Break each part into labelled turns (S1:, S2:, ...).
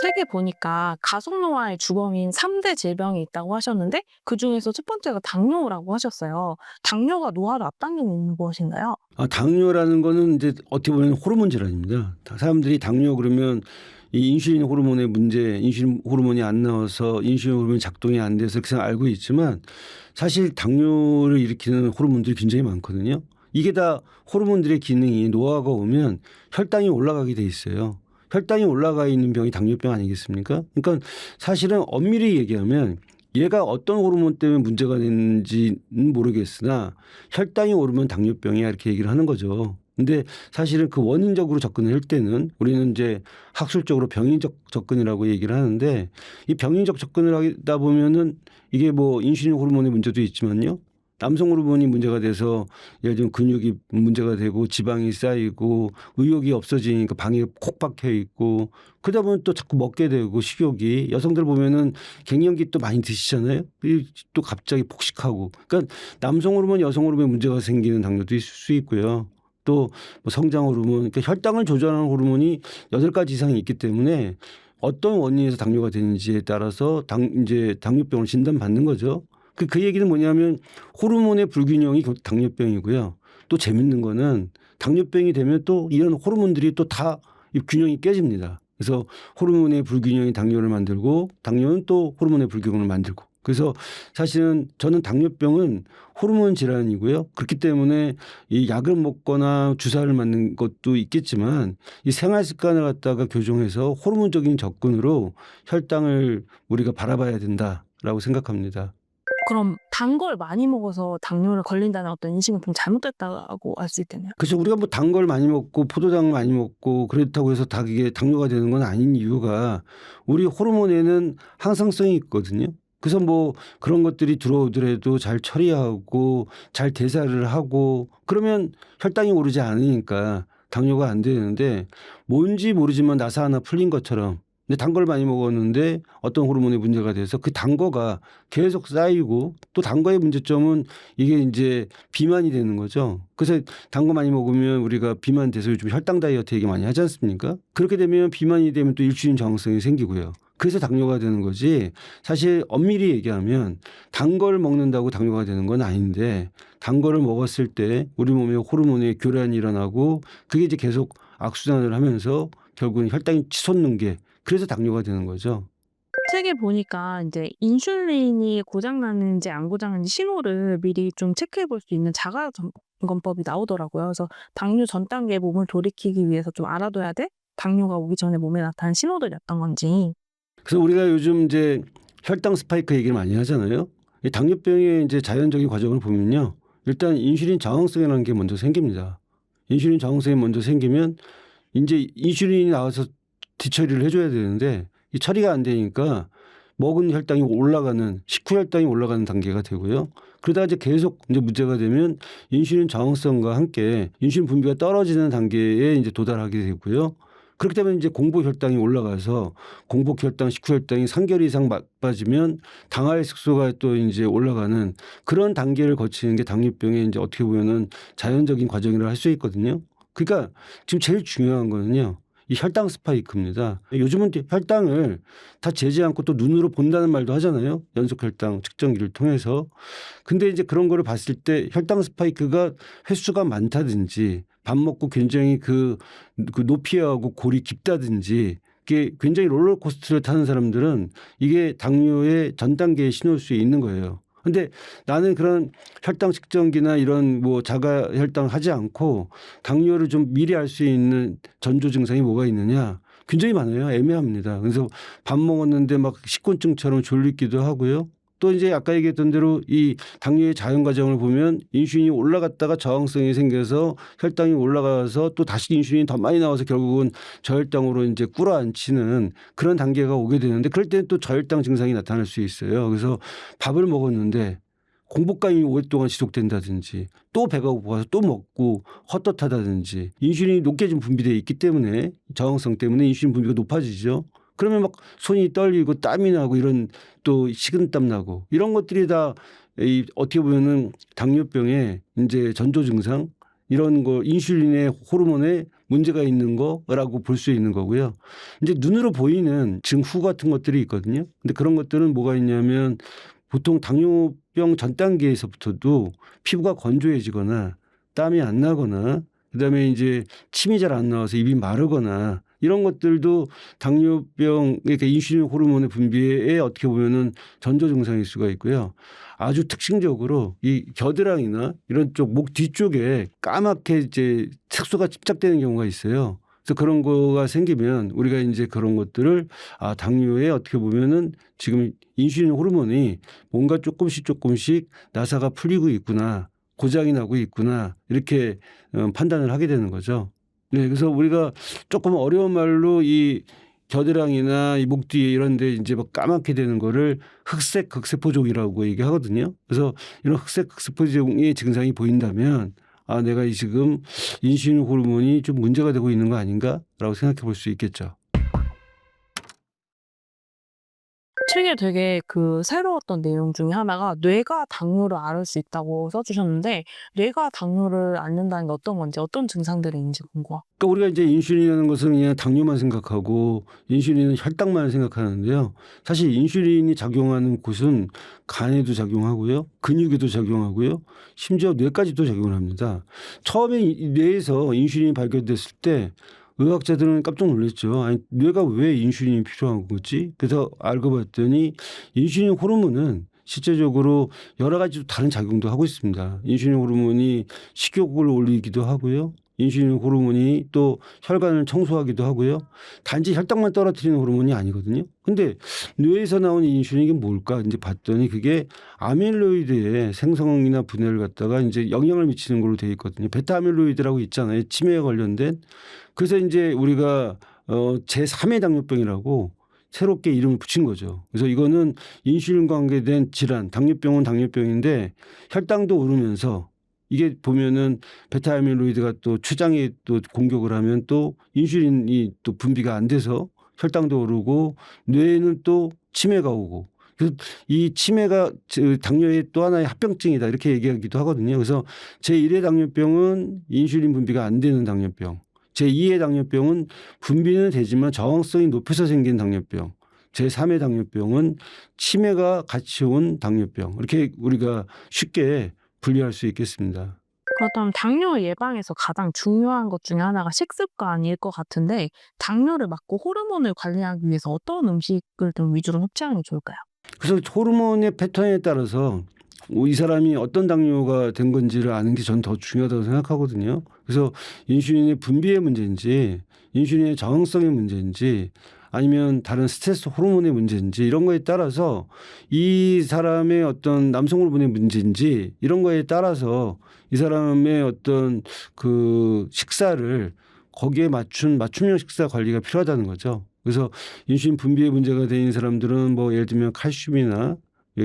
S1: 책에 보니까 가속노화의 주범인 3대 질병이 있다고 하셨는데 그중에서 첫 번째가 당뇨라고 하셨어요. 당뇨가 노화를 앞당기는 이유는 무엇인가요?
S2: 당뇨라는 거는 이제 어떻게 보면 호르몬 질환입니다. 사람들이 당뇨 그러면 이 인슐린 호르몬의 문제, 인슐린 호르몬이 안 나와서 인슐린 호르몬이 작동이 안 돼서 그냥 알고 있지만 사실 당뇨를 일으키는 호르몬들이 굉장히 많거든요. 이게 다 호르몬들의 기능이 노화가 오면 혈당이 올라가게 돼 있어요. 혈당이 올라가 있는 병이 당뇨병 아니겠습니까? 그러니까 사실은 엄밀히 얘기하면 얘가 어떤 호르몬 때문에 문제가 되는지는 모르겠으나 혈당이 오르면 당뇨병이야 이렇게 얘기를 하는 거죠. 근데 사실은 그 원인적으로 접근을 할 때는 우리는 이제 학술적으로 병인적 접근이라고 얘기를 하는데 이 병인적 접근을 하다 보면은 이게 뭐 인슐린 호르몬의 문제도 있지만요. 남성 호르몬이 문제가 돼서 예를 들면 근육이 문제가 되고 지방이 쌓이고 의욕이 없어지니까 방에 콕 박혀 있고 그러다 보면 또 자꾸 먹게 되고 식욕이 여성들 보면은 갱년기 또 많이 드시잖아요. 또 갑자기 폭식하고 그러니까 남성 호르몬 여성 호르몬에 문제가 생기는 당뇨도 있을 수 있고요. 또 뭐 성장 호르몬 그러니까 혈당을 조절하는 호르몬이 8가지 이상이 있기 때문에 어떤 원인에서 당뇨가 되는지에 따라서 이제 당뇨병을 진단받는 거죠. 그 얘기는 뭐냐면 호르몬의 불균형이 당뇨병이고요. 또 재밌는 거는 당뇨병이 되면 또 이런 호르몬들이 또 다 균형이 깨집니다. 그래서 호르몬의 불균형이 당뇨를 만들고 당뇨는 또 호르몬의 불균형을 만들고 그래서 사실은 저는 당뇨병은 호르몬 질환이고요. 그렇기 때문에 이 약을 먹거나 주사를 맞는 것도 있겠지만 이 생활 습관을 갖다가 교정해서 호르몬적인 접근으로 혈당을 우리가 바라봐야 된다라고 생각합니다.
S1: 그럼 단 걸 많이 먹어서 당뇨를 걸린다는 어떤 인식은 좀 잘못됐다고 알 수 있겠네요.
S2: 그래서 우리가 뭐 단 걸 많이 먹고 포도당 많이 먹고 그렇다고 해서 다 그게 당뇨가 되는 건 아닌 이유가 우리 호르몬에는 항상성이 있거든요. 그래서 뭐 그런 것들이 들어오더라도 잘 처리하고 잘 대사를 하고 그러면 혈당이 오르지 않으니까 당뇨가 안 되는데 뭔지 모르지만 나사 하나 풀린 것처럼 근데 단 걸 많이 먹었는데 어떤 호르몬에 문제가 돼서 그 단 거가 계속 쌓이고 또 단 거의 문제점은 이게 이제 비만이 되는 거죠. 그래서 단 거 많이 먹으면 우리가 비만 돼서 요즘 혈당 다이어트 얘기 많이 하지 않습니까? 그렇게 되면 비만이 되면 또 인슐린 저항성이 생기고요. 그래서 당뇨가 되는 거지 사실 엄밀히 얘기하면 단 걸 먹는다고 당뇨가 되는 건 아닌데 단 거를 먹었을 때 우리 몸에 호르몬의 교란이 일어나고 그게 이제 계속 악순환을 하면서 결국은 혈당이 치솟는 게 그래서 당뇨가 되는 거죠.
S1: 책에 보니까 이제 인슐린이 고장 나는지 안 고장 나는지 신호를 미리 좀 체크해 볼 수 있는 자가 점검법이 나오더라고요. 그래서 당뇨 전 단계에 몸을 돌이키기 위해서 좀 알아둬야 될 당뇨가 오기 전에 몸에 나타난 신호들이 어떤 건지.
S2: 그래서 우리가 요즘 이제 혈당 스파이크 얘기를 많이 하잖아요. 이 당뇨병의 이제 자연적인 과정을 보면요. 일단 인슐린 저항성이라는 게 먼저 생깁니다. 인슐린 저항성이 먼저 생기면 이제 인슐린이 나와서 뒤처리를 해줘야 되는데 이 처리가 안 되니까 먹은 혈당이 올라가는 식후 혈당이 올라가는 단계가 되고요. 그러다가 이제 계속 이제 문제가 되면 인슐린 저항성과 함께 인슐린 분비가 떨어지는 단계에 이제 도달하게 되고요. 그렇게 되면 이제 공복 혈당이 올라가서 공복 혈당, 식후 혈당이 3개월 이상 빠지면 당할 색소가 또 이제 올라가는 그런 단계를 거치는 게 당뇨병의 이제 어떻게 보면은 자연적인 과정이라고 할 수 있거든요. 그러니까 지금 제일 중요한 거는요. 이 혈당 스파이크입니다. 요즘은 혈당을 다 재지 않고 또 눈으로 본다는 말도 하잖아요. 연속 혈당 측정기를 통해서. 근데 이제 그런 거를 봤을 때 혈당 스파이크가 횟수가 많다든지 밥 먹고 굉장히 그 높이하고 골이 깊다든지 이게 굉장히 롤러코스터를 타는 사람들은 이게 당뇨의 전 단계의 신호일 수 있는 거예요. 근데 나는 그런 혈당 측정기나 이런 뭐 자가 혈당 하지 않고 당뇨를 좀 미리 알 수 있는 전조 증상이 뭐가 있느냐? 굉장히 많아요. 애매합니다. 그래서 밥 먹었는데 막 식곤증처럼 졸리기도 하고요. 또 이제 아까 얘기했던 대로 이 당뇨의 자연 과정을 보면 인슐린이 올라갔다가 저항성이 생겨서 혈당이 올라가서 또 다시 인슐린이 더 많이 나와서 결국은 저혈당으로 이제 꿇어앉히는 그런 단계가 오게 되는데 그럴 때는 또 저혈당 증상이 나타날 수 있어요. 그래서 밥을 먹었는데 공복감이 오랫동안 지속된다든지 또 배가 고파서 또 먹고 헛헛하다든지 인슐린이 높게 좀 분비되어 있기 때문에 저항성 때문에 인슐린 분비가 높아지죠. 그러면 막 손이 떨리고 땀이 나고 이런 또 식은땀 나고 이런 것들이 다 이 어떻게 보면은 당뇨병의 이제 전조 증상 이런 거 인슐린의 호르몬의 문제가 있는 거라고 볼 수 있는 거고요. 이제 눈으로 보이는 증후 같은 것들이 있거든요. 근데 그런 것들은 뭐가 있냐면 보통 당뇨병 전 단계에서부터도 피부가 건조해지거나 땀이 안 나거나 그다음에 이제 침이 잘 안 나와서 입이 마르거나 이런 것들도 당뇨병 그러니까 인슐린 호르몬의 분비에 어떻게 보면은 전조 증상일 수가 있고요. 아주 특징적으로 이 겨드랑이나 이런 쪽 목 뒤쪽에 까맣게 이제 색소가 집착되는 경우가 있어요. 그래서 그런 거가 생기면 우리가 이제 그런 것들을 당뇨에 어떻게 보면은 지금 인슐린 호르몬이 뭔가 조금씩 나사가 풀리고 있구나. 고장이 나고 있구나. 이렇게 판단을 하게 되는 거죠. 네, 그래서 우리가 조금 어려운 말로 이 겨드랑이나 이 목 뒤에 이런 데 이제 뭐 까맣게 되는 거를 흑색 극세포종이라고 얘기하거든요. 그래서 이런 흑색 극세포종의 증상이 보인다면 내가 지금 인슐린 호르몬이 좀 문제가 되고 있는 거 아닌가라고 생각해 볼 수 있겠죠.
S1: 책에 되게 새로웠던 내용 중에 하나가 뇌가 당뇨를 앓을 수 있다고 써주셨는데, 뇌가 당뇨를 앓는다는 게 어떤 건지, 어떤 증상들이 있는지 궁금해요.
S2: 그러니까 우리가 이제 인슐린이라는 것은 그냥 당뇨만 생각하고 인슐린은 혈당만 생각하는데요. 사실 인슐린이 작용하는 곳은 간에도 작용하고요. 근육에도 작용하고요. 심지어 뇌까지도 작용을 합니다. 처음에 뇌에서 인슐린이 발견됐을 때 의학자들은 깜짝 놀랐죠. 아니, 뇌가 왜 인슐린이 필요한 거지? 그래서 알고 봤더니 인슐린 호르몬은 실제적으로 여러 가지 다른 작용도 하고 있습니다. 인슐린 호르몬이 식욕을 올리기도 하고요. 인슐린 호르몬이 또 혈관을 청소하기도 하고요. 단지 혈당만 떨어뜨리는 호르몬이 아니거든요. 근데 뇌에서 나오는 인슐린이 뭘까? 이제 봤더니 그게 아밀로이드의 생성이나 분해를 갖다가 이제 영향을 미치는 걸로 되어 있거든요. 베타 아밀로이드라고 있잖아요. 치매에 관련된. 그래서 이제 우리가 제3의 당뇨병이라고 새롭게 이름을 붙인 거죠. 그래서 이거는 인슐린과 관계된 질환, 당뇨병은 당뇨병인데 혈당도 오르면서 이게 보면은 베타 아밀로이드가 또 췌장에 또 공격을 하면 또 인슐린이 또 분비가 안 돼서 혈당도 오르고 뇌에는 또 치매가 오고 그래서 이 치매가 당뇨의 또 하나의 합병증이다 이렇게 얘기하기도 하거든요. 그래서 제1의 당뇨병은 인슐린 분비가 안 되는 당뇨병. 제2의 당뇨병은 분비는 되지만 저항성이 높아서 생긴 당뇨병. 제3의 당뇨병은 치매가 같이 온 당뇨병. 이렇게 우리가 쉽게 분류할 수 있겠습니다.
S1: 그렇다면 당뇨 예방에서 가장 중요한 것 중에 하나가 식습관일 것 같은데, 당뇨를 막고 호르몬을 관리하기 위해서 어떤 음식을 좀 위주로 섭취하는 게 좋을까요?
S2: 그래서 호르몬의 패턴에 따라서 이 사람이 어떤 당뇨가 된 건지를 아는 게 전 더 중요하다고 생각하거든요. 그래서 인슐린의 분비의 문제인지 인슐린의 저항성의 문제인지 아니면 다른 스트레스 호르몬의 문제인지 이런 거에 따라서 이 사람의 어떤 남성 호르몬의 문제인지 이런 거에 따라서 이 사람의 어떤 그 식사를 거기에 맞춤형 식사 관리가 필요하다는 거죠. 그래서 인슐린 분비에 문제가 되는 사람들은 뭐 예를 들면 칼슘이나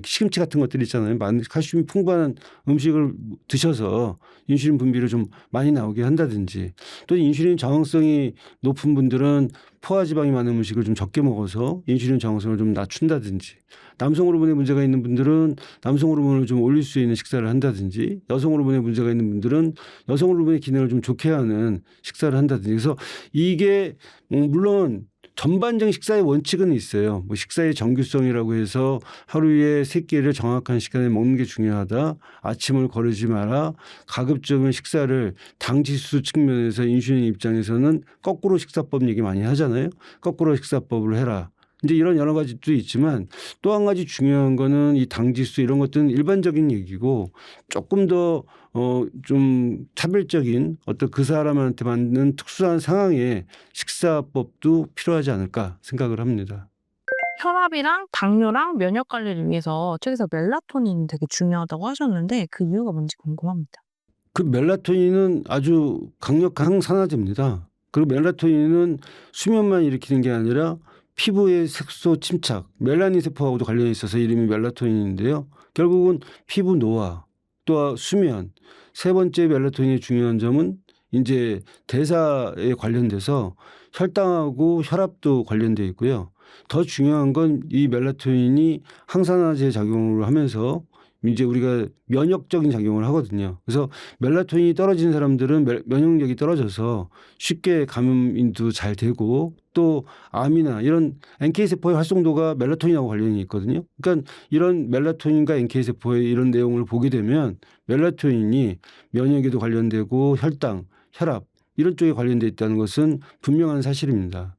S2: 시금치 같은 것들 있잖아요. 칼슘이 풍부한 음식을 드셔서 인슐린 분비를 좀 많이 나오게 한다든지 또 인슐린 저항성이 높은 분들은 포화지방이 많은 음식을 좀 적게 먹어서 인슐린 저항성을 좀 낮춘다든지 남성 호르몬에 문제가 있는 분들은 남성 호르몬을 좀 올릴 수 있는 식사를 한다든지 여성 호르몬에 문제가 있는 분들은 여성 호르몬의 기능을 좀 좋게 하는 식사를 한다든지 그래서 이게 물론 전반적인 식사의 원칙은 있어요. 뭐 식사의 정규성이라고 해서 하루에 3끼를 정확한 시간에 먹는 게 중요하다. 아침을 거르지 마라. 가급적이면 식사를 당 지수 측면에서 인슐린 입장에서는 거꾸로 식사법 얘기 많이 하잖아요. 거꾸로 식사법을 해라. 이제 이런 여러 가지도 있지만 또 한 가지 중요한 거는 이 당 지수 이런 것들은 일반적인 얘기고 조금 더 좀 차별적인 어떤 그 사람한테 맞는 특수한 상황의 식사법도 필요하지 않을까 생각을 합니다.
S1: 혈압이랑 당뇨랑 면역 관리를 위해서 책에서 멜라토닌이 되게 중요하다고 하셨는데, 그 이유가 뭔지 궁금합니다.
S2: 그 멜라토닌은 아주 강력한 항산화제입니다. 그리고 멜라토닌은 수면만 일으키는 게 아니라 피부의 색소 침착, 멜라닌 세포하고도 관련이 있어서 이름이 멜라토닌인데요. 결국은 피부 노화, 또 수면, 세 번째 멜라토닌의 중요한 점은 이제 대사에 관련돼서 혈당하고 혈압도 관련돼 있고요. 더 중요한 건 이 멜라토닌이 항산화제 작용을 하면서 이제 우리가 면역적인 작용을 하거든요. 그래서 멜라토닌이 떨어진 사람들은 면역력이 떨어져서 쉽게 감염도 잘 되고 또 암이나 이런 NK 세포의 활성도가 멜라토닌하고 관련이 있거든요. 그러니까 이런 멜라토닌과 NK 세포의 이런 내용을 보게 되면 멜라토닌이 면역에도 관련되고 혈당, 혈압 이런 쪽에 관련돼 있다는 것은 분명한 사실입니다.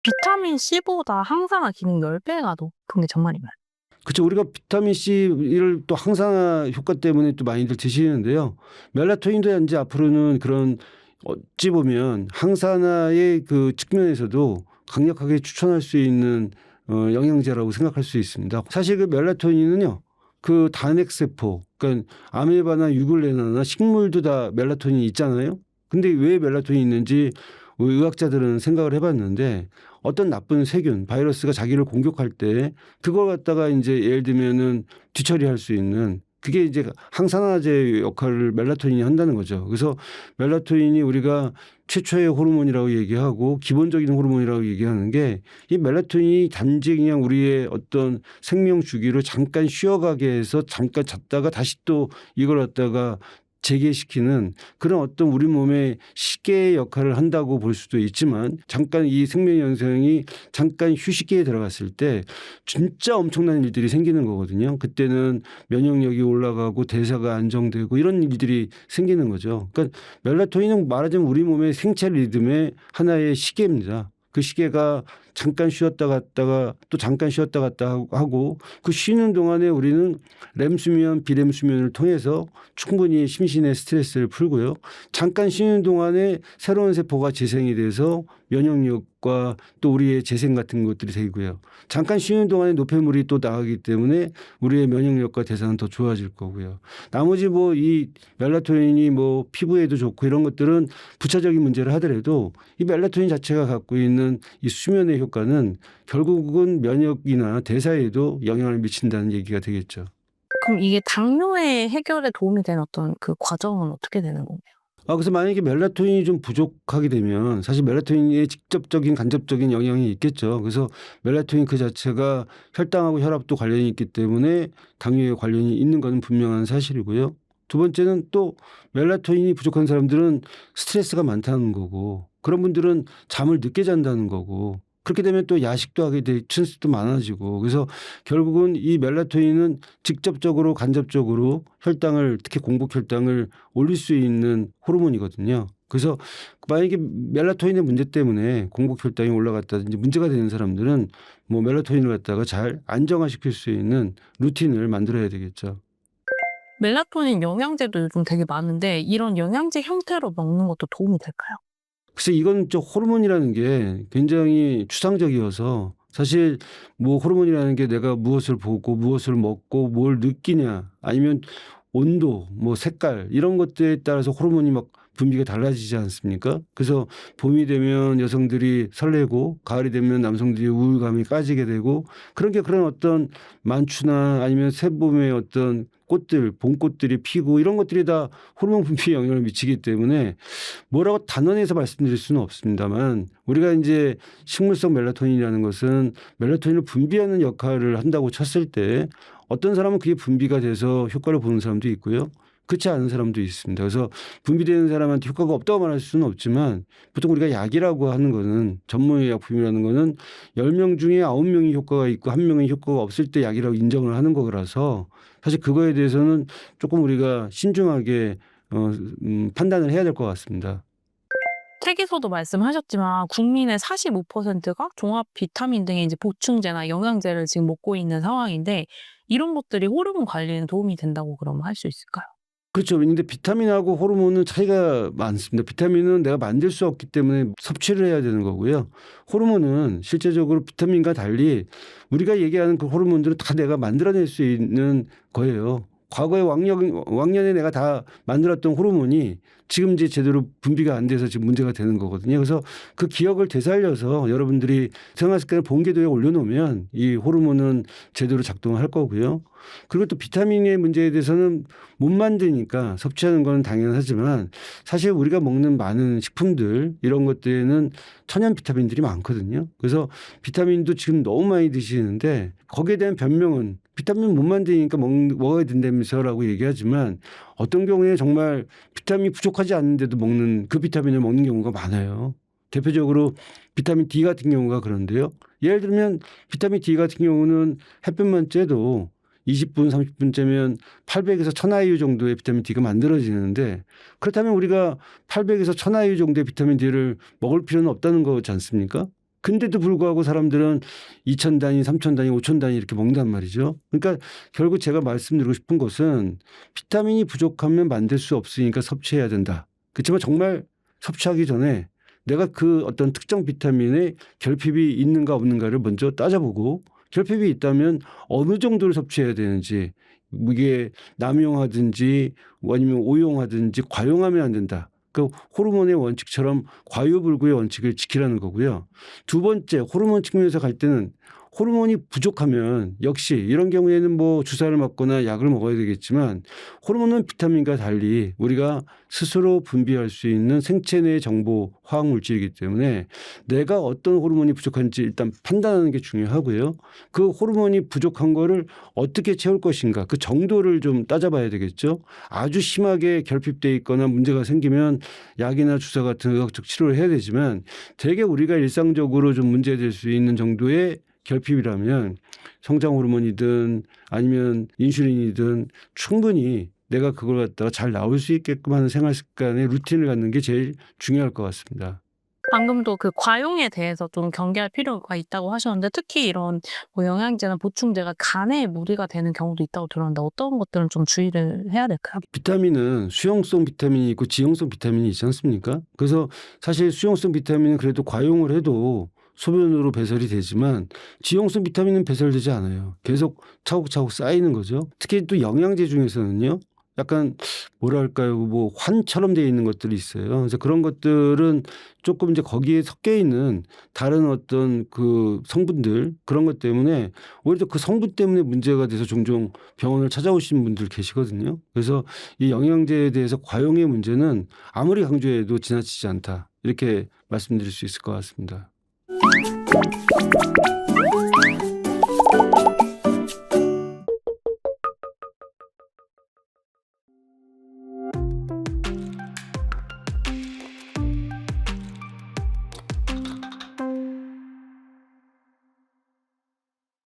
S1: 비타민 C보다 항산화 기능 10배가 높은 게 정말인가요?
S2: 그렇죠. 우리가 비타민 C를 또 항산화 효과 때문에 또 많이들 드시는데요. 멜라토닌도 이제 앞으로는 그런 어찌 보면 항산화의 그 측면에서도 강력하게 추천할 수 있는 영양제라고 생각할 수 있습니다. 사실 그 멜라토닌은요. 그 단핵세포, 그러니까 아메바나 유글레나나 식물도 다 멜라토닌이 있잖아요. 근데 왜 멜라토닌이 있는지 의학자들은 생각을 해봤는데 어떤 나쁜 세균, 바이러스가 자기를 공격할 때 그걸 갖다가 이제 예를 들면은 뒤처리할 수 있는 그게 이제 항산화제 역할을 멜라토닌이 한다는 거죠. 그래서 멜라토닌이 우리가 최초의 호르몬이라고 얘기하고 기본적인 호르몬이라고 얘기하는 게 이 멜라토닌이 단지 그냥 우리의 어떤 생명 주기를 잠깐 쉬어가게 해서 잠깐 잤다가 다시 또 이걸 갖다가 재개시키는 그런 어떤 우리 몸의 시계의 역할을 한다고 볼 수도 있지만 잠깐 이 생명 현상이 잠깐 휴식기에 들어갔을 때 진짜 엄청난 일들이 생기는 거거든요. 그때는 면역력이 올라가고 대사가 안정되고 이런 일들이 생기는 거죠. 그러니까 멜라토닌은 말하자면 우리 몸의 생체 리듬의 하나의 시계입니다. 그 시계가 잠깐 쉬었다 갔다가 또 잠깐 쉬었다 갔다 하고 그 쉬는 동안에 우리는 렘 수면, 비렘 수면을 통해서 충분히 심신의 스트레스를 풀고요. 잠깐 쉬는 동안에 새로운 세포가 재생이 돼서 면역력과 또 우리의 재생 같은 것들이 생기고요. 잠깐 쉬는 동안에 노폐물이 또 나가기 때문에 우리의 면역력과 대사는 더 좋아질 거고요. 나머지 뭐 이 멜라토닌이 뭐 피부에도 좋고 이런 것들은 부차적인 문제를 하더라도 이 멜라토닌 자체가 갖고 있는 이 수면의 효과는 결국은 면역이나 대사에도 영향을 미친다는 얘기가 되겠죠.
S1: 그럼 이게 당뇨의 해결에 도움이 되는 어떤 그 과정은 어떻게 되는 건가요?
S2: 그래서 만약에 멜라토닌이 좀 부족하게 되면 사실 멜라토닌의 직접적인 간접적인 영향이 있겠죠. 그래서 멜라토닌 그 자체가 혈당하고 혈압도 관련이 있기 때문에 당뇨에 관련이 있는 것은 분명한 사실이고요. 두 번째는 또 멜라토닌이 부족한 사람들은 스트레스가 많다는 거고 그런 분들은 잠을 늦게 잔다는 거고 그렇게 되면 또 야식도 하게 될 찬스도 많아지고 그래서 결국은 이 멜라토닌은 직접적으로 간접적으로 혈당을 특히 공복 혈당을 올릴 수 있는 호르몬이거든요. 그래서 만약에 멜라토닌의 문제 때문에 공복 혈당이 올라갔다든지 문제가 되는 사람들은 뭐 멜라토닌을 갖다가 잘 안정화시킬 수 있는 루틴을 만들어야 되겠죠.
S1: 멜라토닌 영양제도 요즘 되게 많은데 이런 영양제 형태로 먹는 것도 도움이 될까요?
S2: 글쎄 이건 좀 호르몬이라는 게 굉장히 추상적이어서 사실 뭐 호르몬이라는 게 내가 무엇을 보고 무엇을 먹고 뭘 느끼냐 아니면 온도 뭐 색깔 이런 것들에 따라서 호르몬이 막 분비가 달라지지 않습니까? 그래서 봄이 되면 여성들이 설레고 가을이 되면 남성들이 우울감이 빠지게 되고 그런 어떤 만추나 아니면 새봄의 어떤 꽃들 봄꽃들이 피고 이런 것들이 다 호르몬 분비에 영향을 미치기 때문에 뭐라고 단언해서 말씀드릴 수는 없습니다만 우리가 이제 식물성 멜라토닌이라는 것은 멜라토닌을 분비하는 역할을 한다고 쳤을 때 어떤 사람은 그게 분비가 돼서 효과를 보는 사람도 있고요. 그렇지 않은 사람도 있습니다. 그래서 분비되는 사람한테 효과가 없다고 말할 수는 없지만 보통 우리가 약이라고 하는 거는 전문의 약품이라는 거는 10명 중에 9명이 효과가 있고 1명이 효과가 없을 때 약이라고 인정을 하는 거라서 사실 그거에 대해서는 조금 우리가 신중하게 판단을 해야 될 것 같습니다.
S1: 책에서도 말씀하셨지만 국민의 45%가 종합 비타민 등의 이제 보충제나 영양제를 지금 먹고 있는 상황인데 이런 것들이 호르몬 관리에는 도움이 된다고 그러면 할 수 있을까요?
S2: 그렇죠. 근데 비타민하고 호르몬은 차이가 많습니다. 비타민은 내가 만들 수 없기 때문에 섭취를 해야 되는 거고요. 호르몬은 실제적으로 비타민과 달리 우리가 얘기하는 그 호르몬들은 다 내가 만들어낼 수 있는 거예요. 과거에 왕년에 내가 다 만들었던 호르몬이 지금 이제 제대로 분비가 안 돼서 지금 문제가 되는 거거든요. 그래서 그 기억을 되살려서 여러분들이 생활 습관을 본궤도에 올려놓으면 이 호르몬은 제대로 작동을 할 거고요. 그리고 또 비타민의 문제에 대해서는 못 만드니까 섭취하는 건 당연하지만 사실 우리가 먹는 많은 식품들 이런 것들에는 천연 비타민들이 많거든요. 그래서 비타민도 지금 너무 많이 드시는데 거기에 대한 변명은 비타민 못 만드니까 먹어야 된다면서라고 얘기하지만 어떤 경우에 정말 비타민이 부족하지 않은데도 먹는 그 비타민을 먹는 경우가 많아요. 대표적으로 비타민 D 같은 경우가 그런데요. 예를 들면 비타민 D 같은 경우는 햇볕만 쬐도 20분, 30분 째면 800에서 1000IU 정도의 비타민 D가 만들어지는데 그렇다면 우리가 800에서 1000IU 정도의 비타민 D를 먹을 필요는 없다는 거지 않습니까? 근데도 불구하고 사람들은 2000단위, 3000단위, 5000단위 이렇게 먹는단 말이죠. 그러니까 결국 제가 말씀드리고 싶은 것은 비타민이 부족하면 만들 수 없으니까 섭취해야 된다. 그렇지만 정말 섭취하기 전에 내가 그 어떤 특정 비타민의 결핍이 있는가 없는가를 먼저 따져보고 결핍이 있다면 어느 정도를 섭취해야 되는지 이게 남용하든지 아니면 오용하든지 과용하면 안 된다. 그 호르몬의 원칙처럼 과유불구의 원칙을 지키라는 거고요. 두 번째 호르몬 측면에서 갈 때는 호르몬이 부족하면 역시 이런 경우에는 뭐 주사를 맞거나 약을 먹어야 되겠지만 호르몬은 비타민과 달리 우리가 스스로 분비할 수 있는 생체 내 정보 화학물질이기 때문에 내가 어떤 호르몬이 부족한지 일단 판단하는 게 중요하고요. 그 호르몬이 부족한 거를 어떻게 채울 것인가 그 정도를 좀 따져봐야 되겠죠. 아주 심하게 결핍돼 있거나 문제가 생기면 약이나 주사 같은 의학적 치료를 해야 되지만 대개 우리가 일상적으로 좀 문제될 수 있는 정도의 결핍이라면 성장 호르몬이든 아니면 인슐린이든 충분히 내가 그걸 갖다가 잘 나올 수 있게끔 하는 생활 습관의 루틴을 갖는 게 제일 중요할 것 같습니다.
S1: 방금도 그 과용에 대해서 좀 경계할 필요가 있다고 하셨는데 특히 이런 뭐 영양제나 보충제가 간에 무리가 되는 경우도 있다고 들었는데 어떤 것들은 좀 주의를 해야 될까요?
S2: 비타민은 수용성 비타민이 있고 지용성 비타민이 있지 않습니까? 그래서 사실 수용성 비타민은 그래도 과용을 해도 소변으로 배설이 되지만 지용성 비타민은 배설되지 않아요. 계속 차곡차곡 쌓이는 거죠. 특히 또 영양제 중에서는요. 약간 뭐랄까요, 뭐 환처럼 되어 있는 것들이 있어요. 그래서 그런 것들은 조금 이제 거기에 섞여 있는 다른 어떤 그 성분들 그런 것 때문에 오히려 그 성분 때문에 문제가 돼서 종종 병원을 찾아오시는 분들 계시거든요. 그래서 이 영양제에 대해서 과용의 문제는 아무리 강조해도 지나치지 않다 이렇게 말씀드릴 수 있을 것 같습니다.